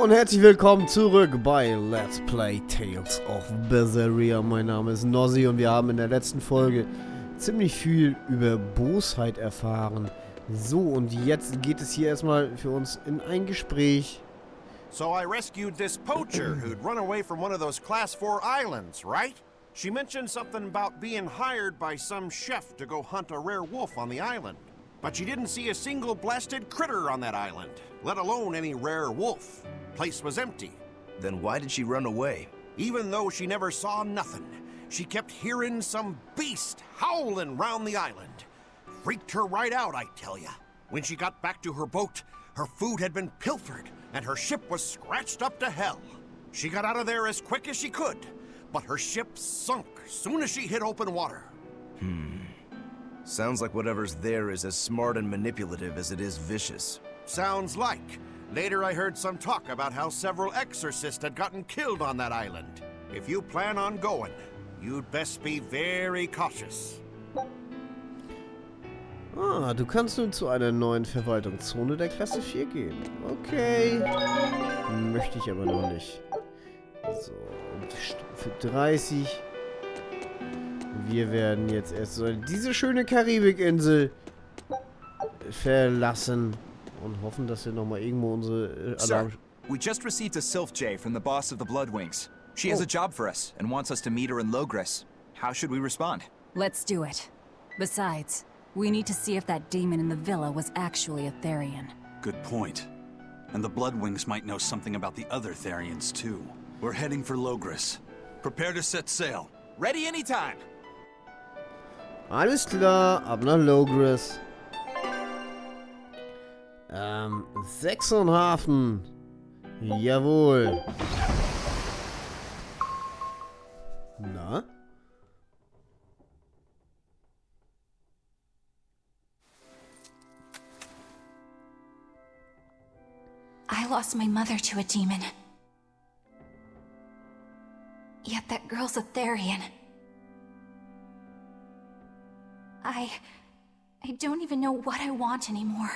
und herzlich willkommen zurück bei Let's Play Tales of Berseria. Mein Name ist Nossi und wir haben in der letzten Folge ziemlich viel über Bosheit erfahren. So, und jetzt geht es hier erstmal für uns in ein Gespräch. So I rescued this poacher who'd run away from one of those Class 4 islands, right? She mentioned something about being hired by some chef to go hunt a rare wolf on the island. But she didn't see a single blasted critter on that island, let alone any rare wolf. Place was empty. Then why did she run away? Even though she never saw nothing, she kept hearing some beast howling round the island. Freaked her right out, I tell ya. When she got back to her boat, her food had been pilfered, and her ship was scratched up to hell. She got out of there as quick as she could, but her ship sunk soon as she hit open water. Sounds like whatever's there is as smart and manipulative as it is vicious. Sounds like. Later I heard some talk about how several exorcists had gotten killed on that island. If you plan on going, you'd best be very cautious. Ah, du kannst nun zu einer neuen Verwaltungszone der Klasse 4 gehen. Okay. Möchte ich aber noch nicht. So, und für 30. Wir werden jetzt erst so diese schöne Karibikinsel verlassen und hoffen, dass wir nochmal irgendwo unsere Alarm... Sir, we just received a Sylph J from the boss of the Bloodwings. She has a job for us and wants us to meet her in Logres. How should we respond? Let's do it. Besides, we need to see if that demon in the villa was actually a Therian. Good point. And the Bloodwings might know something about the other Therians too. We're heading for Logres. Prepare to set sail. Ready anytime. Alles klar, ab nach Logres. Sechsonhafen. Jawohl. Na? I lost my mother to a demon. Yet that girl's a Therian. I don't even know what I want anymore.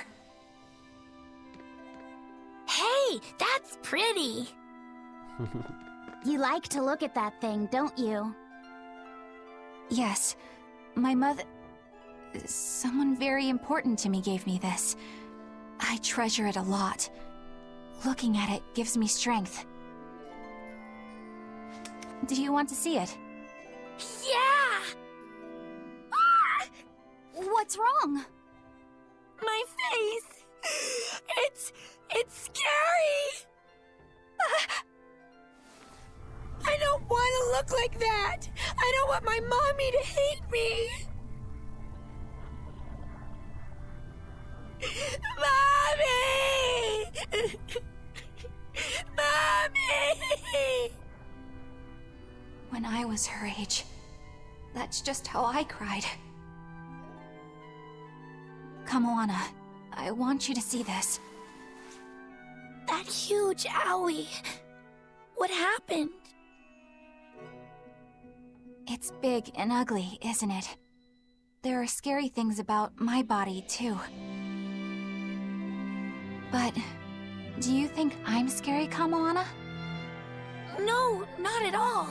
Hey, that's pretty! You like to look at that thing, don't you? Yes, my mother... Someone very important to me gave me this. I treasure it a lot. Looking at it gives me strength. Do you want to see it? Yeah! Ah! What's wrong? My face! It's scary! I don't want to look like that! I don't want my mommy to hate me! Mommy! Mommy! When I was her age, that's just how I cried. Come, Moana. I want you to see this. That huge owie. What happened? It's big and ugly, isn't it? There are scary things about my body, too. But do you think I'm scary, Kamoana? No, not at all.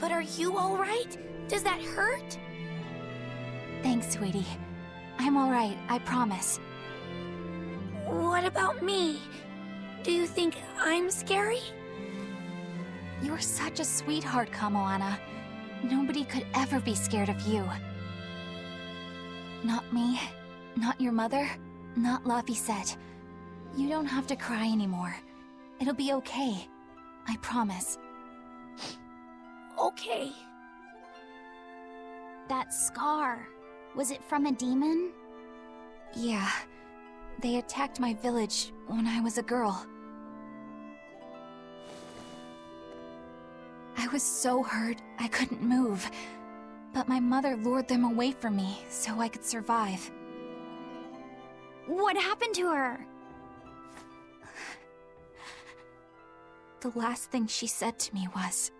But are you all right? Does that hurt? Thanks, sweetie. I'm all right, I promise. What about me? Do you think I'm scary? You're such a sweetheart, Kamoana. Nobody could ever be scared of you. Not me, not your mother, not Laphicet. You don't have to cry anymore. It'll be okay. I promise. Okay. That scar, was it from a demon? Yeah. They attacked my village when I was a girl. I was so hurt, I couldn't move. But my mother lured them away from me so I could survive. What happened to her? The last thing she said to me was,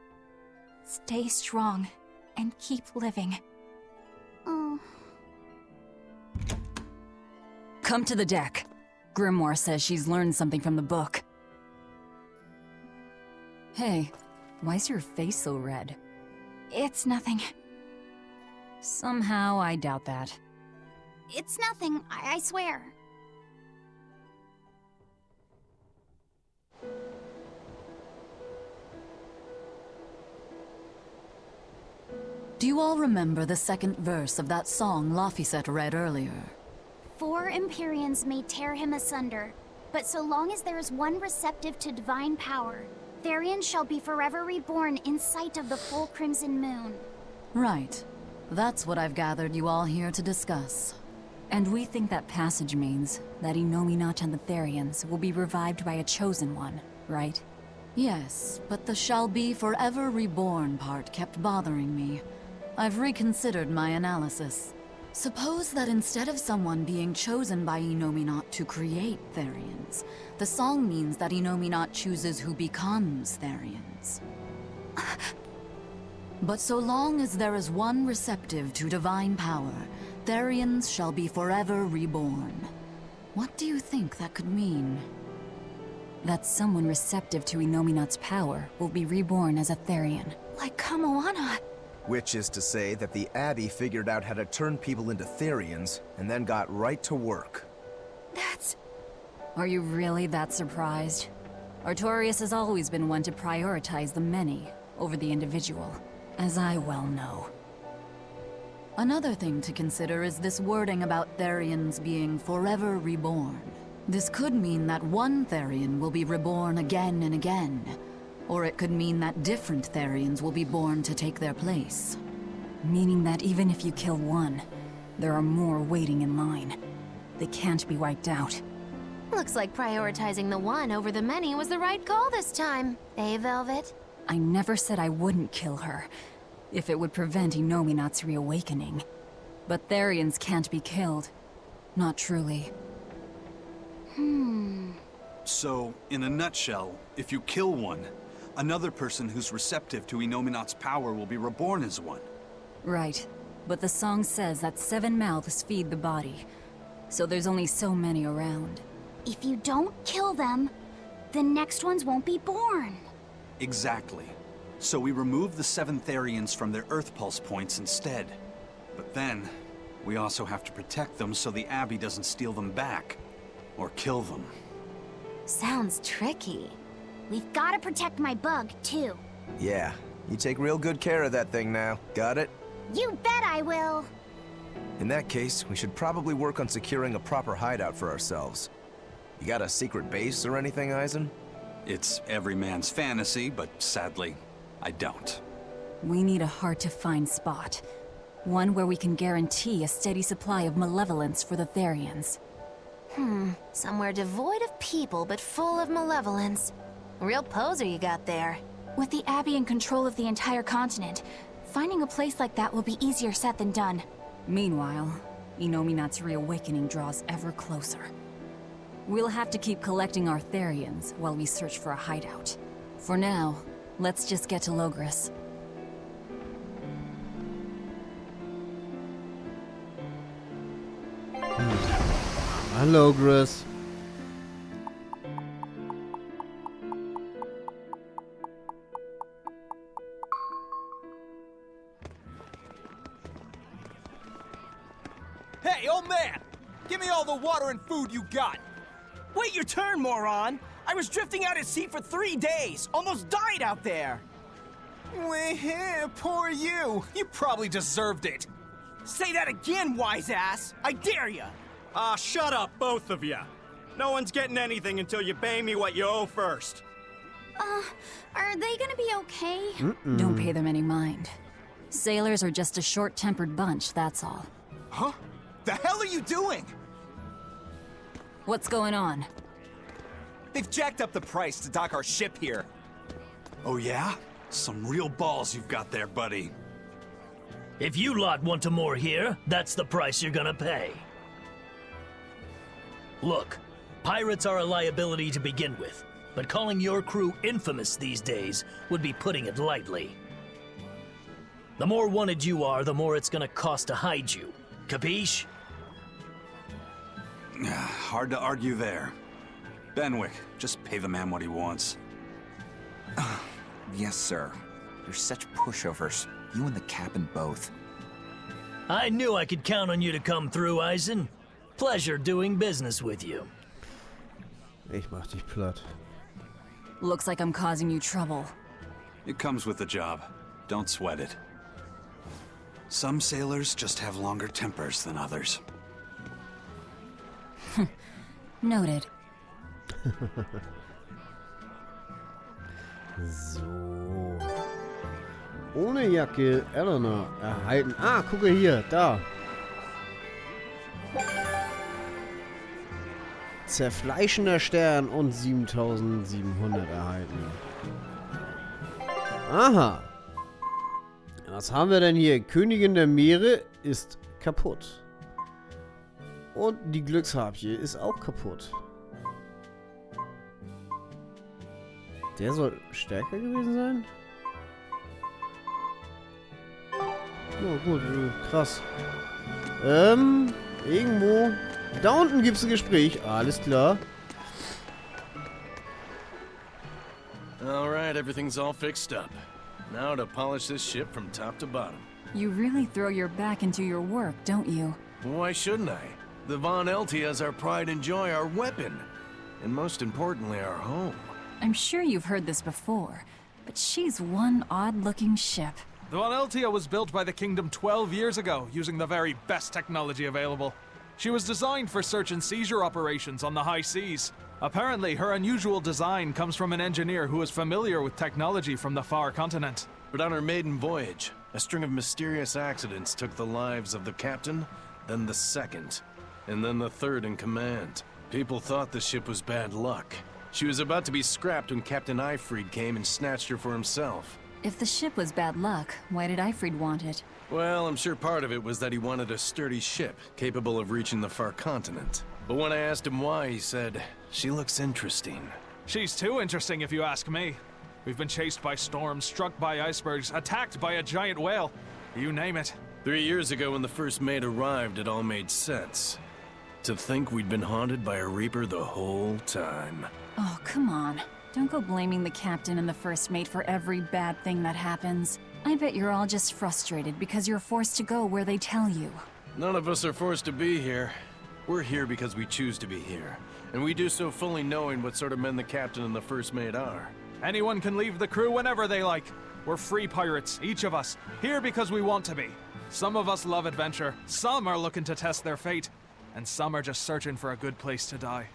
"Stay strong and keep living." Oh. Come to the deck. Grimoire says she's learned something from the book. Hey, why's your face so red? It's nothing. Somehow, I doubt that. It's nothing, I swear. Do you all remember the second verse of that song Laphicet read earlier? 4 Empyreans may tear him asunder, but so long as there is one receptive to divine power, Therian shall be forever reborn in sight of the full crimson moon. Right. That's what I've gathered you all here to discuss. And we think that passage means that Inomata and the Therians will be revived by a chosen one, right? Yes, but the shall be forever reborn part kept bothering me. I've reconsidered my analysis. Suppose that instead of someone being chosen by Inomata to create Therians, the song means that Inomata chooses who becomes Therians. But so long as there is one receptive to divine power, Therians shall be forever reborn. What do you think that could mean? That someone receptive to Inomata's power will be reborn as a Therian. Like Kamoana. Which is to say that the Abbey figured out how to turn people into Therians, and then got right to work. That's... Are you really that surprised? Artorias has always been one to prioritize the many over the individual, as I well know. Another thing to consider is this wording about Therians being forever reborn. This could mean that one Therian will be reborn again and again, or it could mean that different Therians will be born to take their place. Meaning that even if you kill one, there are more waiting in line. They can't be wiped out. Looks like prioritizing the one over the many was the right call this time, eh, Velvet? I never said I wouldn't kill her, if it would prevent Inomata's reawakening. But Therians can't be killed. Not truly. So, in a nutshell, if you kill one, another person who's receptive to Inomata's power will be reborn as one. Right. But the song says that 7 mouths feed the body, so there's only so many around. If you don't kill them, the next ones won't be born. Exactly. So we remove the 7 Therians from their Earth Pulse points instead. But then, we also have to protect them so the Abbey doesn't steal them back. Or kill them. Sounds tricky. We've got to protect my bug, too. Yeah, you take real good care of that thing now. Got it? You bet I will. In that case, we should probably work on securing a proper hideout for ourselves. You got a secret base or anything, Eisen? It's every man's fantasy, but sadly, I don't. We need a hard-to-find spot. One where we can guarantee a steady supply of malevolence for the Therians. Somewhere devoid of people but full of malevolence. Real poser you got there. With the Abbey in control of the entire continent, finding a place like that will be easier said than done. Meanwhile, Inomata's reawakening draws ever closer. We'll have to keep collecting our Therians while we search for a hideout. For now, let's just get to Logris. Hello, Gris. Hey, old man! Give me all the water and food you got! Wait your turn, moron! I was drifting out at sea for 3 days! Almost died out there! Well, poor you! You probably deserved it! Say that again, wise ass! I dare ya! Ah, shut up, both of you. No one's getting anything until you pay me what you owe first. Are they gonna be okay? Don't pay them any mind. Sailors are just a short-tempered bunch, that's all. Huh? The hell are you doing? What's going on? They've jacked up the price to dock our ship here. Oh yeah? Some real balls you've got there, buddy. If you lot want to moor here, that's the price you're gonna pay. Look, pirates are a liability to begin with, but calling your crew infamous these days would be putting it lightly. The more wanted you are, the more it's gonna cost to hide you. Capiche? Hard to argue there. Benwick, just pay the man what he wants. Yes, sir. You're such pushovers. You and the captain both. I knew I could count on you to come through, Eisen. Pleasure doing business with you. Ich mach dich platt. Looks like I'm causing you trouble. It comes with the job. Don't sweat it. Some sailors just have longer tempers than others. Noted. So. Ohne Jacke, Eleanor erhalten. Ah, gucke hier, da. Zerfleischender Stern und 7700 erhalten. Aha. Was haben wir denn hier? Königin der Meere ist kaputt. Und die Glücksharpie ist auch kaputt. Der soll stärker gewesen sein? Oh, gut, krass. Irgendwo. Da unten gibt es ein Gespräch. Alles klar. Alright, everything's all fixed up. Now to polish this ship from top to bottom. You really throw your back into your work, don't you? Why shouldn't I? The Von Eltia is our pride and joy, our weapon. And most importantly, our home. I'm sure you've heard this before, but she's one odd-looking ship. The Von Eltia was built by the Kingdom 12 years ago, using the very best technology available. She was designed for search and seizure operations on the high seas. Apparently, her unusual design comes from an engineer who is familiar with technology from the far continent. But on her maiden voyage, a string of mysterious accidents took the lives of the captain, then the second, and then the third in command. People thought the ship was bad luck. She was about to be scrapped when Captain Eifried came and snatched her for himself. If the ship was bad luck, why did Eifried want it? Well, I'm sure part of it was that he wanted a sturdy ship, capable of reaching the far continent. But when I asked him why, he said, "She looks interesting." She's too interesting if you ask me. We've been chased by storms, struck by icebergs, attacked by a giant whale. You name it. 3 years ago when the first mate arrived, it all made sense. To think we'd been haunted by a Reaper the whole time. Oh, come on. Don't go blaming the captain and the first mate for every bad thing that happens. I bet you're all just frustrated because you're forced to go where they tell you. None of us are forced to be here. We're here because we choose to be here. And we do so fully knowing what sort of men the captain and the first mate are. Anyone can leave the crew whenever they like. We're free pirates, each of us, here because we want to be. Some of us love adventure, some are looking to test their fate, and some are just searching for a good place to die.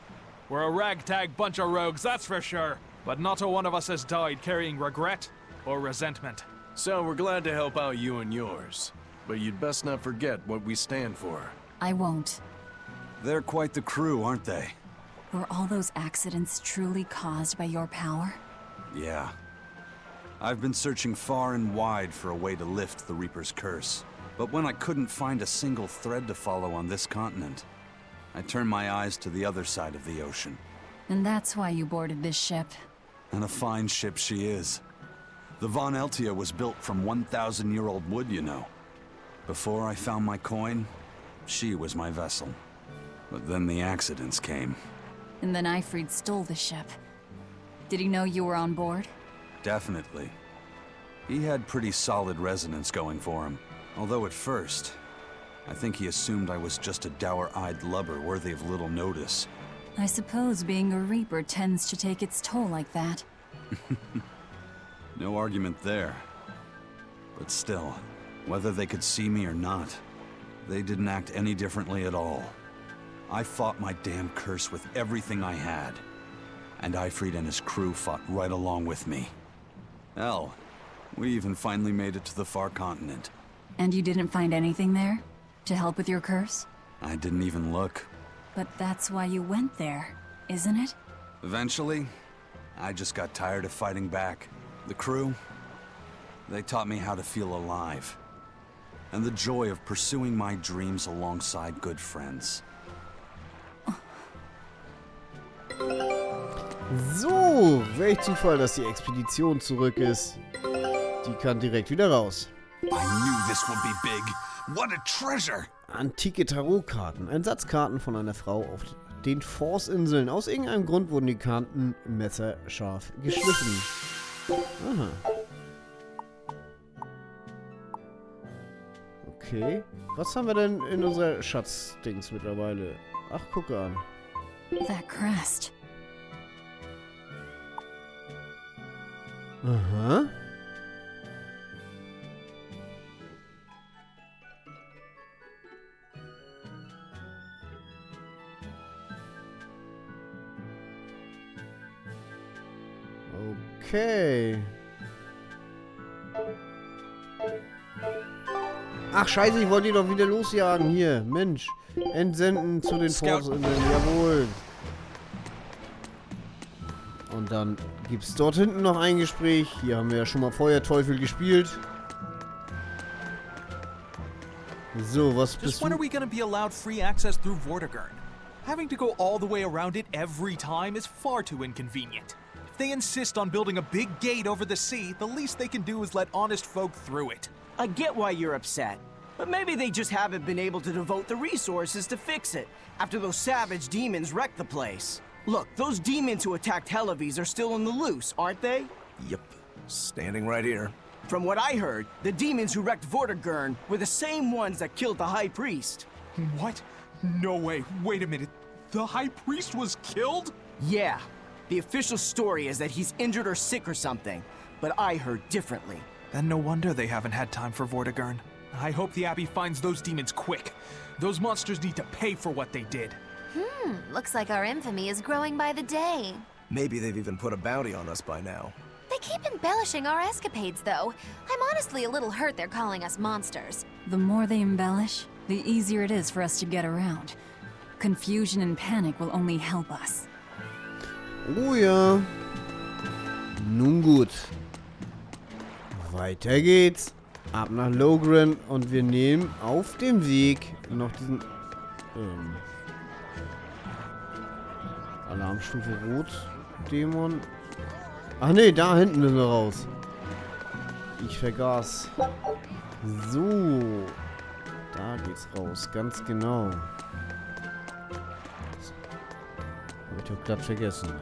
We're a ragtag bunch of rogues, that's for sure. But not a one of us has died carrying regret or resentment. So we're glad to help out you and yours. But you'd best not forget what we stand for. I won't. They're quite the crew, aren't they? Were all those accidents truly caused by your power? Yeah. I've been searching far and wide for a way to lift the Reaper's curse. But when I couldn't find a single thread to follow on this continent, I turned my eyes to the other side of the ocean. And that's why you boarded this ship. And a fine ship she is. The Von Eltia was built from 1,000-year-old wood, you know. Before I found my coin, she was my vessel. But then the accidents came. And then Eifried stole the ship. Did he know you were on board? Definitely. He had pretty solid resonance going for him. Although at first, I think he assumed I was just a dour-eyed lubber worthy of little notice. I suppose being a Reaper tends to take its toll like that. No argument there. But still, whether they could see me or not, they didn't act any differently at all. I fought my damn curse with everything I had. And Eifried and his crew fought right along with me. Hell, we even finally made it to the far continent. And you didn't find anything there? To help with your curse? I didn't even look. But that's why you went there, isn't it? Eventually, I just got tired of fighting back. The crew, they taught me how to feel alive. And the joy of pursuing my dreams alongside good friends. So, welch Zufall, dass die Expedition zurück ist. Die kann direkt wieder raus. I knew this would be big. What a treasure! Antike Tarotkarten. Ein Satz Karten von einer Frau auf den Force-Inseln. Aus irgendeinem Grund wurden die Karten messerscharf geschliffen. Aha. Okay. Was haben wir denn in unserer Schatzdings mittlerweile? Ach, gucke an. That crest. Aha. Okay. Ach, scheiße, ich wollte die doch wieder losjagen. Hier, Mensch. Entsenden zu den Forzinseln. Jawohl. Und dann gibt es dort hinten noch ein Gespräch. Hier haben wir ja schon mal Feuerteufel gespielt. So, was bist Just when du? are we gonna be allowed free access through Vortigern? Having to go all the way around it every time is far too inconvenient. If they insist on building a big gate over the sea, the least they can do is let honest folk through it. I get why you're upset, but maybe they just haven't been able to devote the resources to fix it after those savage demons wrecked the place. Look, those demons who attacked Helavis are still on the loose, aren't they? Yep. Standing right here. From what I heard, the demons who wrecked Vortigern were the same ones that killed the High Priest. What? No way. Wait a minute. The High Priest was killed? Yeah. The official story is that he's injured or sick or something, but I heard differently. Then no wonder they haven't had time for Vortigern. I hope the Abbey finds those demons quick. Those monsters need to pay for what they did. Looks like our infamy is growing by the day. Maybe they've even put a bounty on us by now. They keep embellishing our escapades, though. I'm honestly a little hurt they're calling us monsters. The more they embellish, the easier it is for us to get around. Confusion and panic will only help us. Oh ja. Nun gut. Weiter geht's. Ab nach Logren und wir nehmen auf dem Weg noch diesen Alarmstufe Rot Dämon. Ach nee, da hinten müssen wir raus. Ich vergaß. So. Da geht's raus, ganz genau. Hab ich doch glatt vergessen.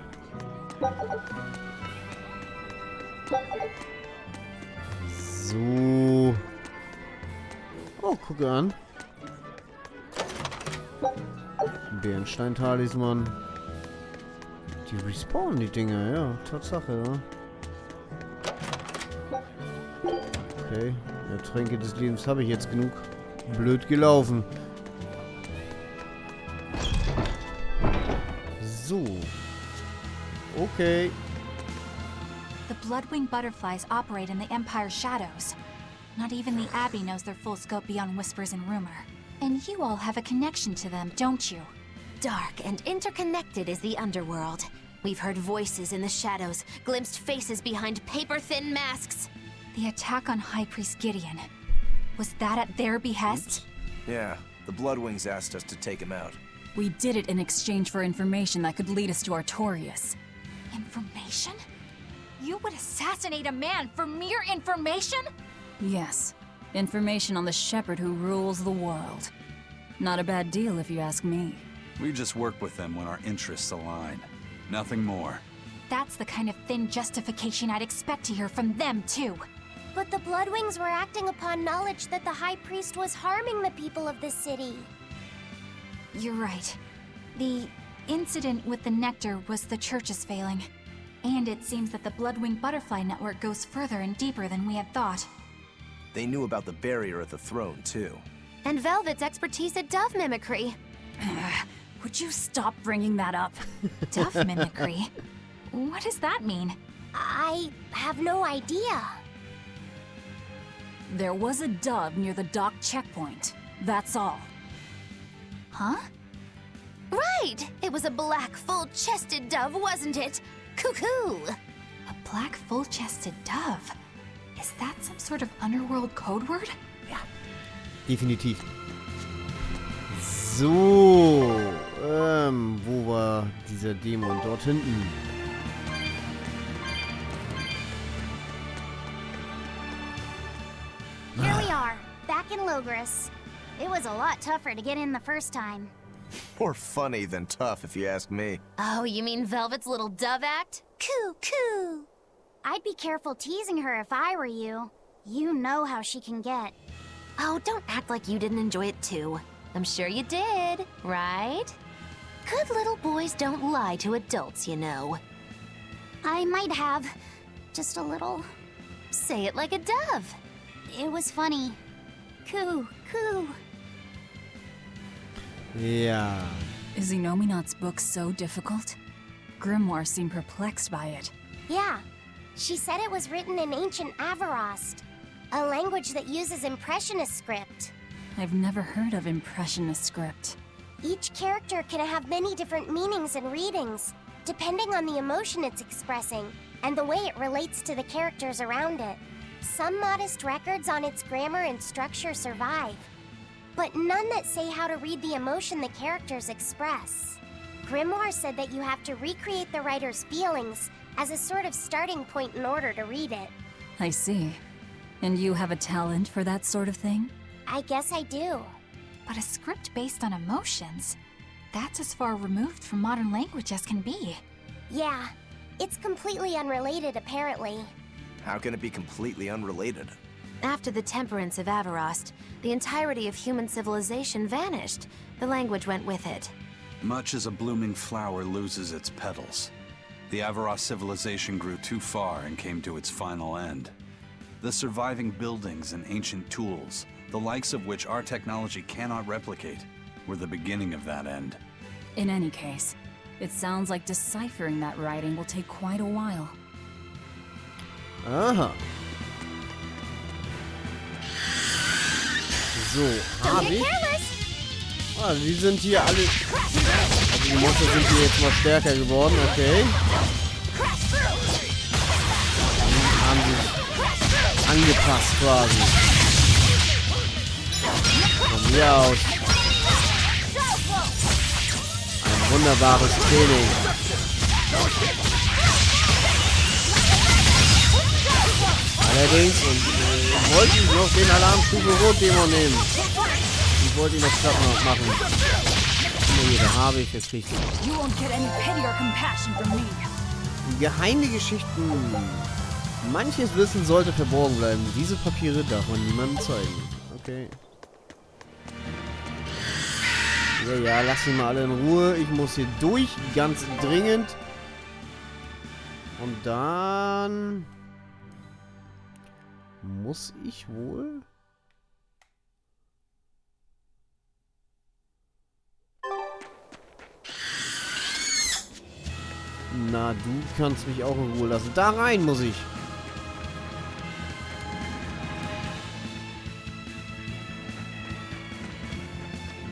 So. Oh, gucke an. Bärenstein-Talisman. Die respawnen die Dinger, ja. Tatsache, ja. Okay. Ja, Tränke des Lebens habe ich jetzt genug. Blöd gelaufen. So. Okay. The blood-winged butterflies operate in the Empire's shadows. Not even the Abbey knows their full scope beyond whispers and rumor. And you all have a connection to them, don't you? Dark and interconnected is the underworld. We've heard voices in the shadows, glimpsed faces behind paper-thin masks. The attack on High Priest Gideon. Was that at their behest? Yeah, the Bloodwings asked us to take him out. We did it in exchange for information that could lead us to Artorias. Information? You would assassinate a man for mere information? Yes. Information on the shepherd who rules the world. Not a bad deal if you ask me. We just work with them when our interests align. Nothing more. That's the kind of thin justification I'd expect to hear from them, too. But the Bloodwings were acting upon knowledge that the High Priest was harming the people of the city. You're right. The incident with the nectar was the Church's failing. And it seems that the Bloodwing Butterfly Network goes further and deeper than we had thought. They knew about the barrier at the throne, too. And Velvet's expertise at dove mimicry. Would you stop bringing that up? Dove mimicry? What does that mean? I have no idea. There was a dove near the dock checkpoint. That's all. Huh? Right! It was a black, full-chested dove, wasn't it? Cuckoo! A black, full-chested dove? Is that some sort of underworld code word? Ja. Definitiv. So. Wo war dieser Dämon? Dort hinten. Here we are, back in Logres. It was a lot tougher to get in the first time. More funny than tough, if you ask me. Oh, you mean Velvet's little dove act? Coo, coo! I'd be careful teasing her if I were you. You know how she can get. Oh, don't act like you didn't enjoy it too. I'm sure you did, right? Good little boys don't lie to adults, you know. I might have. Just a little. Say it like a dove. It was funny. Coo, coo. Ja. Is Inominat's book so difficult? Grimoire seemed perplexed by it. Yeah. She said it was written in ancient Avarost, a language that uses Impressionist script. I've never heard of Impressionist script. Each character can have many different meanings and readings, depending on the emotion it's expressing and the way it relates to the characters around it. Some modest records on its grammar and structure survive, but none that say how to read the emotion the characters express. Grimoire said that you have to recreate the writer's feelings as a sort of starting point in order to read it. I see. And you have a talent for that sort of thing? I guess I do. But a script based on emotions? That's as far removed from modern language as can be. Yeah, it's completely unrelated apparently. How can it be completely unrelated? After the temperance of Avarost, the entirety of human civilization vanished. The language went with it. Much as a blooming flower loses its petals, the Avarost civilization grew too far and came to its final end. The surviving buildings and ancient tools, the likes of which our technology cannot replicate, were the beginning of that end. In any case, it sounds like deciphering that writing will take quite a while. Aha. So, habe ich. Ah, die sind hier alle. Also die Monster sind hier jetzt mal stärker geworden, okay. Die haben sich angepasst quasi. Von mir aus. Ein wunderbares Training. Allerdings, und wollte ich noch den Alarmstufe Rot-Dämon nehmen. Ich wollte ihn noch platt noch machen. Guck mal hier, da habe ich, jetzt krieg ich den. Geheime Geschichten. Manches Wissen sollte verborgen bleiben. Diese Papiere darf man niemandem zeigen. Okay. Ja, lass sie mal alle in Ruhe. Ich muss hier durch, ganz dringend. Und dann muss ich wohl... Na, du kannst mich auch in Ruhe lassen. Da rein muss ich.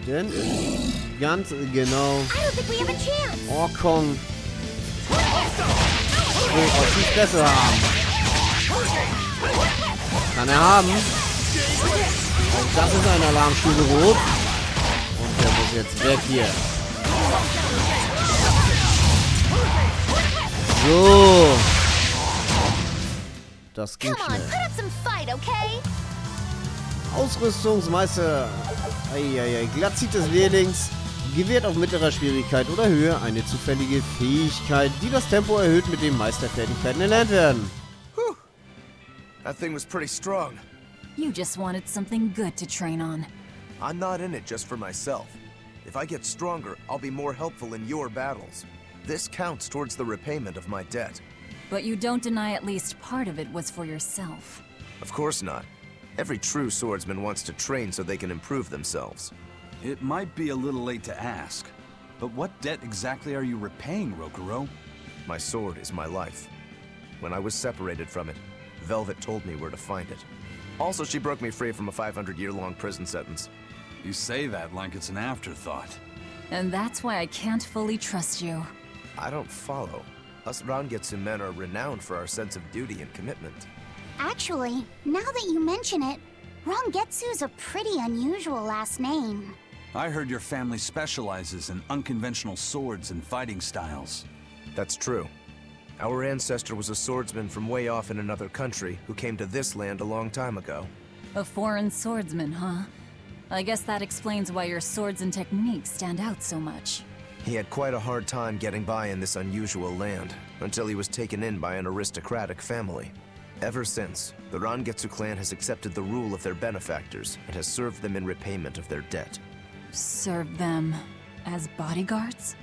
Denn ganz genau. Orkong will auf die Fresse haben. Kann er haben. Auch das ist ein Alarmstufe Rot. Und der muss jetzt weg hier. So. Das ging schnell. Ausrüstungsmeister. Eieiei. Glattzieht des Lehrlings gewährt auf mittlerer Schwierigkeit oder Höhe eine zufällige Fähigkeit, die das Tempo erhöht, mit dem Meisterfertigkeiten erlernt werden. Whew. That thing was pretty strong. You just wanted something good to train on. I'm not in it just for myself. If I get stronger, I'll be more helpful in your battles. This counts towards the repayment of my debt. But you don't deny at least part of it was for yourself. Of course not. Every true swordsman wants to train so they can improve themselves. It might be a little late to ask, but what debt exactly are you repaying, Rokuro? My sword is my life. When I was separated from it, Velvet told me where to find it. Also, she broke me free from a 500-year-long prison sentence. You say that like it's an afterthought. And that's why I can't fully trust you. I don't follow. Us Rangetsu men are renowned for our sense of duty and commitment. Actually, now that you mention it, Rangetsu's a pretty unusual last name. I heard your family specializes in unconventional swords and fighting styles. That's true. Our ancestor was a swordsman from way off in another country who came to this land a long time ago. A foreign swordsman, huh? I guess that explains why your swords and techniques stand out so much. He had quite a hard time getting by in this unusual land, until he was taken in by an aristocratic family. Ever since, the Rangetsu clan has accepted the rule of their benefactors and has served them in repayment of their debt. Serve them as bodyguards?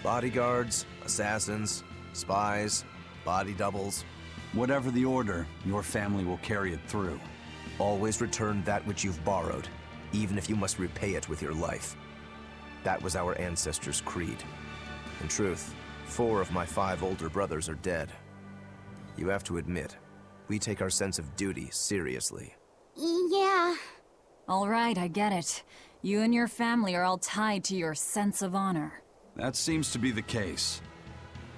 Bodyguards, assassins, spies, body doubles. Whatever the order, your family will carry it through. Always return that which you've borrowed, even if you must repay it with your life. That was our ancestors' creed. In truth, 4 of my 5 older brothers are dead. You have to admit, we take our sense of duty seriously. Yeah. All right, I get it. You and your family are all tied to your sense of honor. That seems to be the case.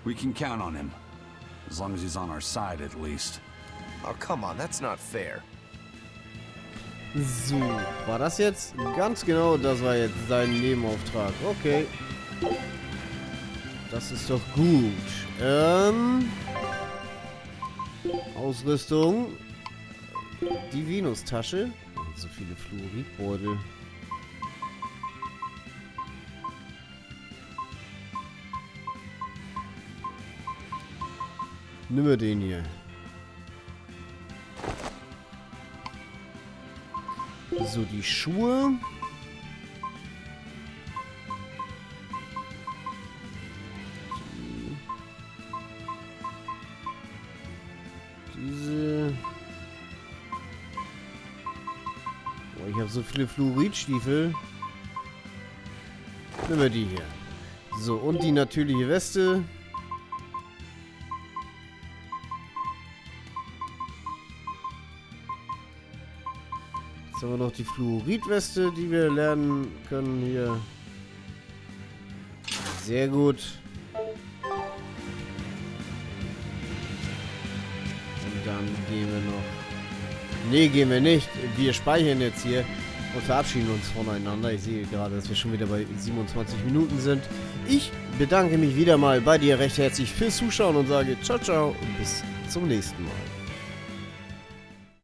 We can count on him. As long as he's on our side, at least. Oh, come on, that's not fair. So, war das jetzt? Ganz genau, das war jetzt sein Nebenauftrag. Okay. Das ist doch gut. Ausrüstung. Die Venus-Tasche. So viele Fluoridbeutel. Nimm mir den hier. So, die Schuhe. Diese. Oh, ich habe so viele Fluoridstiefel. Nehmen wir die hier. So, und die natürliche Weste. Jetzt haben wir noch die Fluoridweste, die wir lernen können hier. Sehr gut. Und dann gehen wir noch... Nee, gehen wir nicht. Wir speichern jetzt hier und verabschieden uns voneinander. Ich sehe gerade, dass wir schon wieder bei 27 Minuten sind. Ich bedanke mich wieder mal bei dir recht herzlich fürs Zuschauen und sage ciao, ciao und bis zum nächsten Mal.